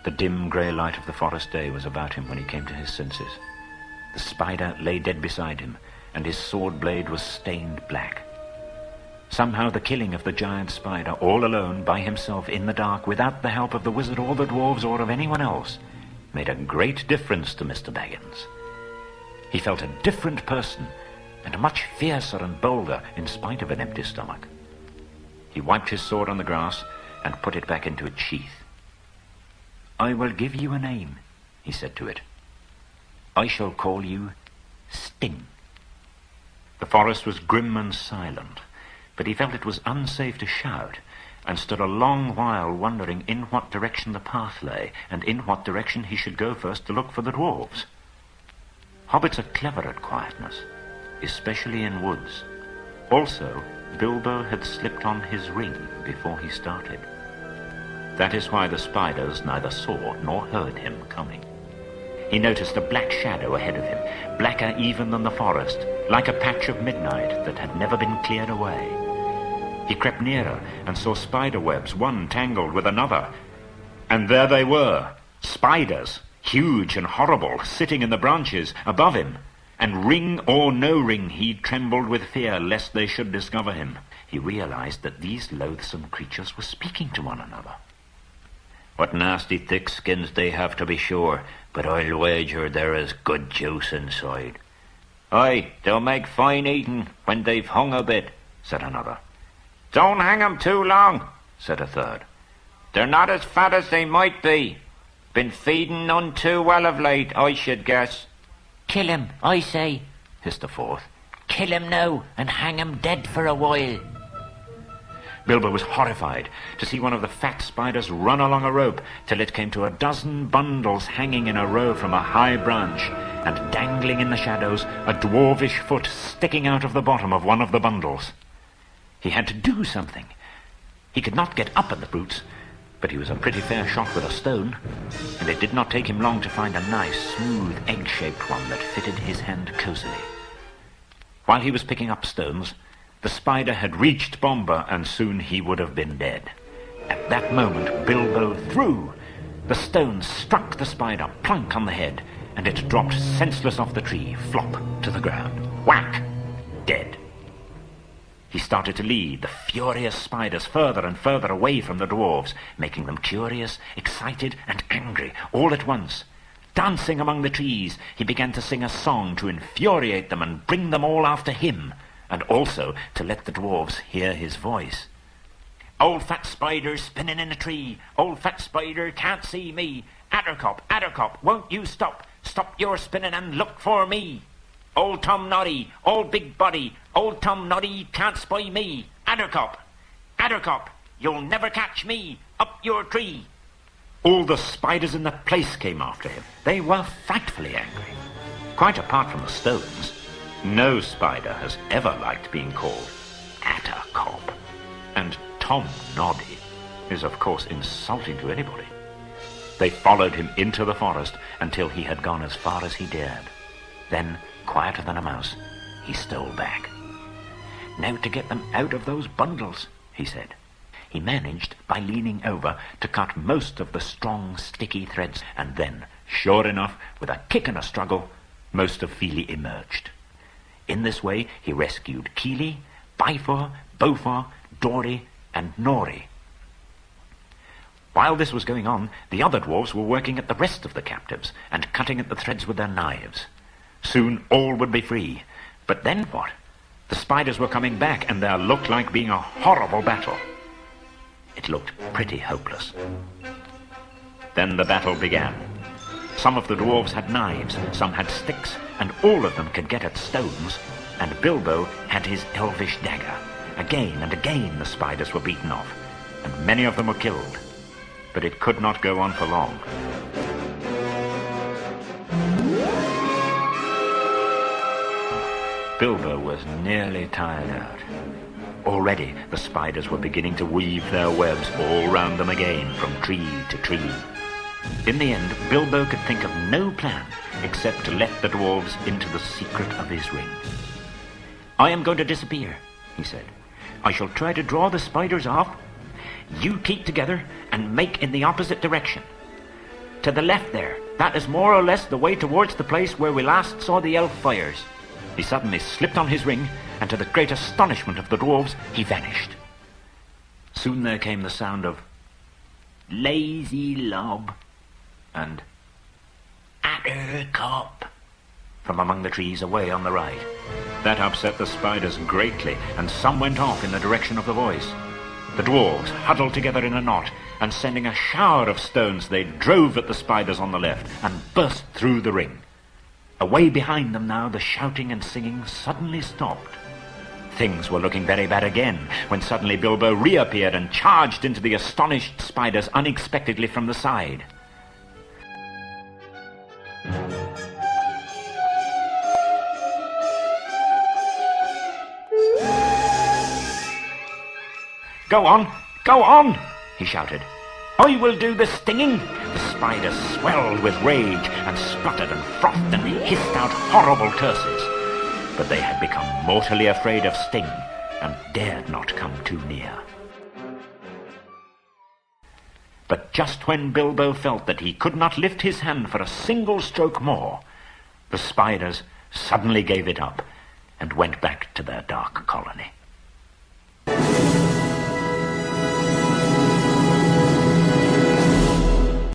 The dim grey light of the forest day was about him when he came to his senses. The spider lay dead beside him, and his sword blade was stained black. Somehow the killing of the giant spider, all alone, by himself, in the dark, without the help of the wizard or the dwarves or of anyone else, made a great difference to Mr. Baggins. He felt a different person, and much fiercer and bolder, in spite of an empty stomach. He wiped his sword on the grass and put it back into its sheath. "I will give you a name," he said to it. "I shall call you Sting." The forest was grim and silent, but he felt it was unsafe to shout, and stood a long while wondering in what direction the path lay, and in what direction he should go first to look for the dwarves. Hobbits are clever at quietness, especially in woods. Also, Bilbo had slipped on his ring before he started. That is why the spiders neither saw nor heard him coming. He noticed a black shadow ahead of him, blacker even than the forest, like a patch of midnight that had never been cleared away. He crept nearer and saw spider webs, one tangled with another. And there they were, spiders, huge and horrible, sitting in the branches above him. And ring or no ring, he trembled with fear lest they should discover him. He realized that these loathsome creatures were speaking to one another. "What nasty thick skins they have, to be sure, but I'll wager there is good juice inside." "Aye, they'll make fine eating when they've hung a bit," said another. "Don't hang 'em too long," said a third. "They're not as fat as they might be. Been feeding none too well of late, I should guess." "Kill him, I say," hissed a fourth. "Kill him now and hang him dead for a while." Bilbo was horrified to see one of the fat spiders run along a rope till it came to a dozen bundles hanging in a row from a high branch, and dangling in the shadows, a dwarvish foot sticking out of the bottom of one of the bundles. He had to do something. He could not get up at the brutes, but he was a pretty fair shot with a stone, and it did not take him long to find a nice, smooth, egg-shaped one that fitted his hand cosily. While he was picking up stones, the spider had reached Bomba, and soon he would have been dead. At that moment, Bilbo threw. The stone struck the spider plunk on the head, and it dropped senseless off the tree, flop to the ground. Whack! Dead. He started to lead the furious spiders further and further away from the dwarves, making them curious, excited, and angry all at once. Dancing among the trees, he began to sing a song to infuriate them and bring them all after him, and also to let the dwarves hear his voice. "Old fat spider spinning in a tree, old fat spider can't see me. Attercop, won't you stop? Stop your spinning and look for me. Old Tom Noddy, old big body, old Tom Noddy can't spy me. Attercop, you'll never catch me. Up your tree." All the spiders in the place came after him. They were frightfully angry. Quite apart from the stones, no spider has ever liked being called Attercop. And Tom Noddy is, of course, insulting to anybody. They followed him into the forest until he had gone as far as he dared. Then, quieter than a mouse, he stole back. "Now to get them out of those bundles," he said. He managed, by leaning over, to cut most of the strong, sticky threads, and then, sure enough, with a kick and a struggle, most of Fili emerged. In this way he rescued Keely, Bifur, Bofur, Dory, and Nori. While this was going on, the other dwarves were working at the rest of the captives and cutting at the threads with their knives. Soon all would be free. But then what? The spiders were coming back, and there looked like being a horrible battle. It looked pretty hopeless. Then the battle began. Some of the dwarves had knives, some had sticks, and all of them could get at stones, and Bilbo had his elvish dagger. Again and again the spiders were beaten off, and many of them were killed. But it could not go on for long. Bilbo was nearly tired out. Already the spiders were beginning to weave their webs all round them again, from tree to tree. In the end, Bilbo could think of no plan except to let the dwarves into the secret of his ring. "I am going to disappear," he said. "I shall try to draw the spiders off. You keep together and make in the opposite direction. to the left there. That is more or less the way towards the place where we last saw the elf fires." He suddenly slipped on his ring, and to the great astonishment of the dwarves, he vanished. Soon there came the sound of "lazy lob" and "attercop" from among the trees away on the right. That upset the spiders greatly, and some went off in the direction of the voice. The dwarves huddled together in a knot, and sending a shower of stones, they drove at the spiders on the left and burst through the ring. Away behind them now, the shouting and singing suddenly stopped. Things were looking very bad again, when suddenly Bilbo reappeared and charged into the astonished spiders unexpectedly from the side. "Go on," he shouted. "I will do the stinging." The spiders swelled with rage and spluttered and frothed and hissed out horrible curses. But they had become mortally afraid of Sting and dared not come too near. But just when Bilbo felt that he could not lift his hand for a single stroke more, the spiders suddenly gave it up and went back to their dark colony.